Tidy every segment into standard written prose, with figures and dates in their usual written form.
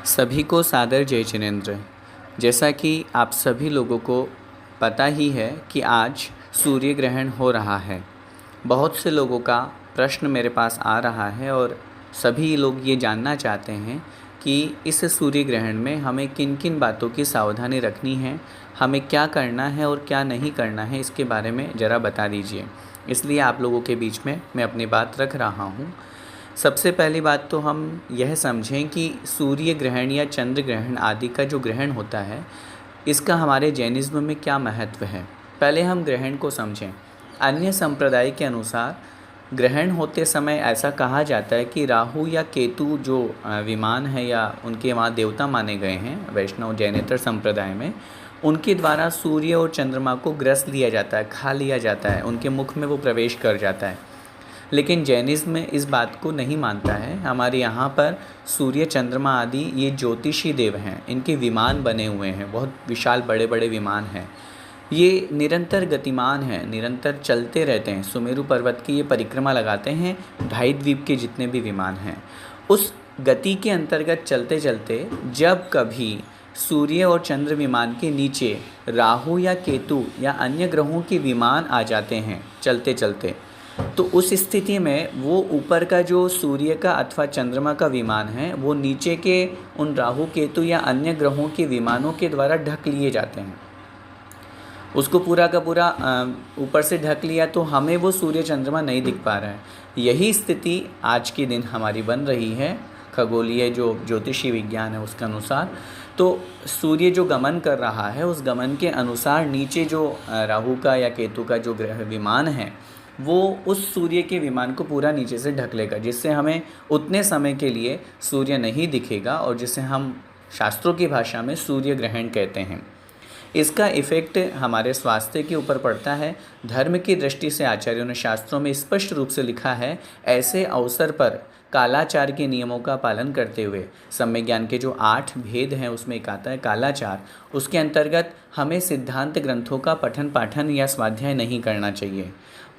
सभी को सादर जय जिनेंद्र। जैसा कि आप सभी लोगों को पता ही है कि आज सूर्य ग्रहण हो रहा है। बहुत से लोगों का प्रश्न मेरे पास आ रहा है और सभी लोग ये जानना चाहते हैं कि इस सूर्य ग्रहण में हमें किन किन बातों की सावधानी रखनी है, हमें क्या करना है और क्या नहीं करना है, इसके बारे में ज़रा बता दीजिए। इसलिए आप लोगों के बीच में मैं अपनी बात रख रहा हूँ। सबसे पहली बात तो हम यह समझें कि सूर्य ग्रहण या चंद्र ग्रहण आदि का जो ग्रहण होता है, इसका हमारे जैनिज़्म में क्या महत्व है। पहले हम ग्रहण को समझें। अन्य संप्रदाय के अनुसार ग्रहण होते समय ऐसा कहा जाता है कि राहु या केतु जो विमान है या उनके वहाँ देवता माने गए हैं वैष्णव जैनेतर संप्रदाय में, उनके द्वारा सूर्य और चंद्रमा को ग्रस लिया जाता है, खा लिया जाता है, उनके मुख में वो प्रवेश कर जाता है। लेकिन जैनिज़्म में इस बात को नहीं मानता है। हमारे यहाँ पर सूर्य चंद्रमा आदि ये ज्योतिषी देव हैं, इनके विमान बने हुए हैं, बहुत विशाल बड़े बड़े विमान हैं। ये निरंतर गतिमान हैं, निरंतर चलते रहते हैं। सुमेरु पर्वत की ये परिक्रमा लगाते हैं, ढाई द्वीप के जितने भी विमान हैं। उस गति के अंतर्गत चलते चलते जब कभी सूर्य और चंद्र विमान के नीचे राहु या केतु या अन्य ग्रहों के विमान आ जाते हैं चलते चलते, तो उस स्थिति में वो ऊपर का जो सूर्य का अथवा चंद्रमा का विमान है, वो नीचे के उन राहु केतु या अन्य ग्रहों के विमानों के द्वारा ढक लिए जाते हैं। उसको पूरा का पूरा ऊपर से ढक लिया तो हमें वो सूर्य चंद्रमा नहीं दिख पा रहा है। यही स्थिति आज के दिन हमारी बन रही है। खगोलीय जो ज्योतिषी विज्ञान है उसके अनुसार तो सूर्य जो गमन कर रहा है, उस गमन के अनुसार नीचे जो राहु का या केतु का जो ग्रह विमान है, वो उस सूर्य के विमान को पूरा नीचे से ढक लेगा, जिससे हमें उतने समय के लिए सूर्य नहीं दिखेगा और जिसे हम शास्त्रों की भाषा में सूर्य ग्रहण कहते हैं। इसका इफ़ेक्ट हमारे स्वास्थ्य के ऊपर पड़ता है। धर्म की दृष्टि से आचार्यों ने शास्त्रों में स्पष्ट रूप से लिखा है, ऐसे अवसर पर कालाचार के नियमों का पालन करते हुए, सम्यक ज्ञान के जो 8 भेद हैं उसमें एक आता है कालाचार, उसके अंतर्गत हमें सिद्धांत ग्रंथों का पठन पाठन या स्वाध्याय नहीं करना चाहिए।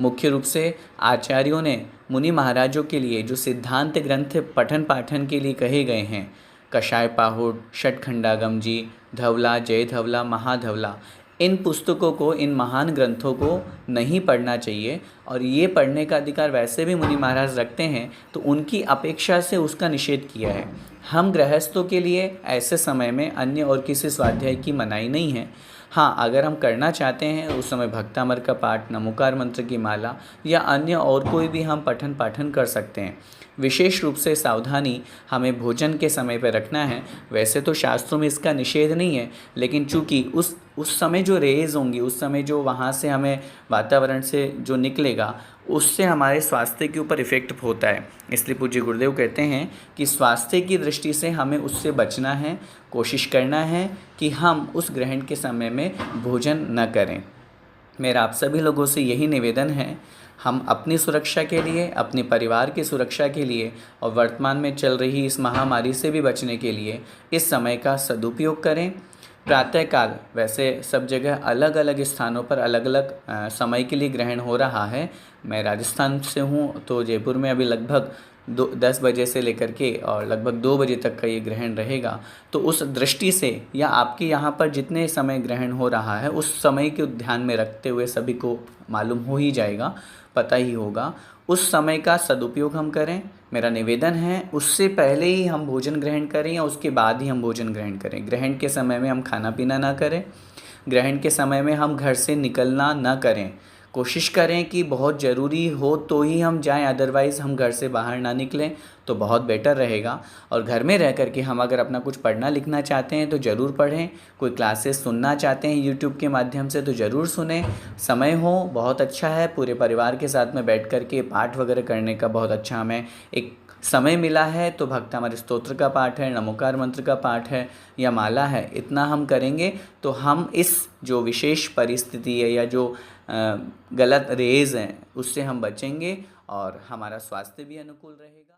मुख्य रूप से आचार्यों ने मुनि महाराजों के लिए जो सिद्धांत ग्रंथ पठन पाठन के लिए कहे गए हैं, कषाय पाहुड़, षटखंडागम जी, धवला, जय धवला, महाधवला, इन पुस्तकों को, इन महान ग्रंथों को नहीं पढ़ना चाहिए। और ये पढ़ने का अधिकार वैसे भी मुनि महाराज रखते हैं, तो उनकी अपेक्षा से उसका निषेध किया है। हम गृहस्थों के लिए ऐसे समय में अन्य और किसी स्वाध्याय की मनाही नहीं है। हाँ, अगर हम करना चाहते हैं उस समय भक्तामर का पाठ, नमोकार मंत्र की माला या अन्य और कोई भी हम पठन पाठन कर सकते हैं। विशेष रूप से सावधानी हमें भोजन के समय पर रखना है। वैसे तो शास्त्रों में इसका निषेध नहीं है, लेकिन चूँकि उस समय जो रेज़ होंगी, उस समय जो वहाँ से हमें वातावरण से जो निकलेगा, उससे हमारे स्वास्थ्य के ऊपर इफ़ेक्ट होता है। इसलिए पूज्य गुरुदेव कहते हैं कि स्वास्थ्य की दृष्टि से हमें उससे बचना है, कोशिश करना है कि हम उस ग्रहण के समय में भोजन न करें। मेरा आप सभी लोगों से यही निवेदन है, हम अपनी सुरक्षा के लिए, अपने परिवार की सुरक्षा के लिए और वर्तमान में चल रही इस महामारी से भी बचने के लिए इस समय का सदुपयोग करें। प्रातःकाल वैसे सब जगह अलग अलग स्थानों पर अलग अलग समय के लिए ग्रहण हो रहा है। मैं राजस्थान से हूँ, तो जयपुर में अभी लगभग 10 बजे से लेकर के और लगभग 2 बजे तक का ये ग्रहण रहेगा। तो उस दृष्टि से या आपके यहाँ पर जितने समय ग्रहण हो रहा है, उस समय को ध्यान में रखते हुए सभी को मालूम हो ही जाएगा, पता ही होगा। उस समय का सदुपयोग हम करें। मेरा निवेदन है, उससे पहले ही हम भोजन ग्रहण करें या उसके बाद ही हम भोजन ग्रहण करें। ग्रहण के समय में हम खाना पीना ना करें। ग्रहण के समय में हम घर से निकलना ना करें। कोशिश करें कि बहुत ज़रूरी हो तो ही हम जाएं, अदरवाइज़ हम घर से बाहर ना निकलें तो बहुत बेटर रहेगा। और घर में रह कर के हम अगर अपना कुछ पढ़ना लिखना चाहते हैं तो ज़रूर पढ़ें। कोई क्लासेस सुनना चाहते हैं यूट्यूब के माध्यम से तो ज़रूर सुनें। समय हो बहुत अच्छा है, पूरे परिवार के साथ में बैठ कर के पाठ वगैरह करने का बहुत अच्छा हमें एक समय मिला है। तो भक्तामर स्तोत्र का पाठ है, नमोकार मंत्र का पाठ है या माला है, इतना हम करेंगे तो हम इस जो विशेष परिस्थिति है या जो गलत रेज़ हैं उससे हम बचेंगे और हमारा स्वास्थ्य भी अनुकूल रहेगा।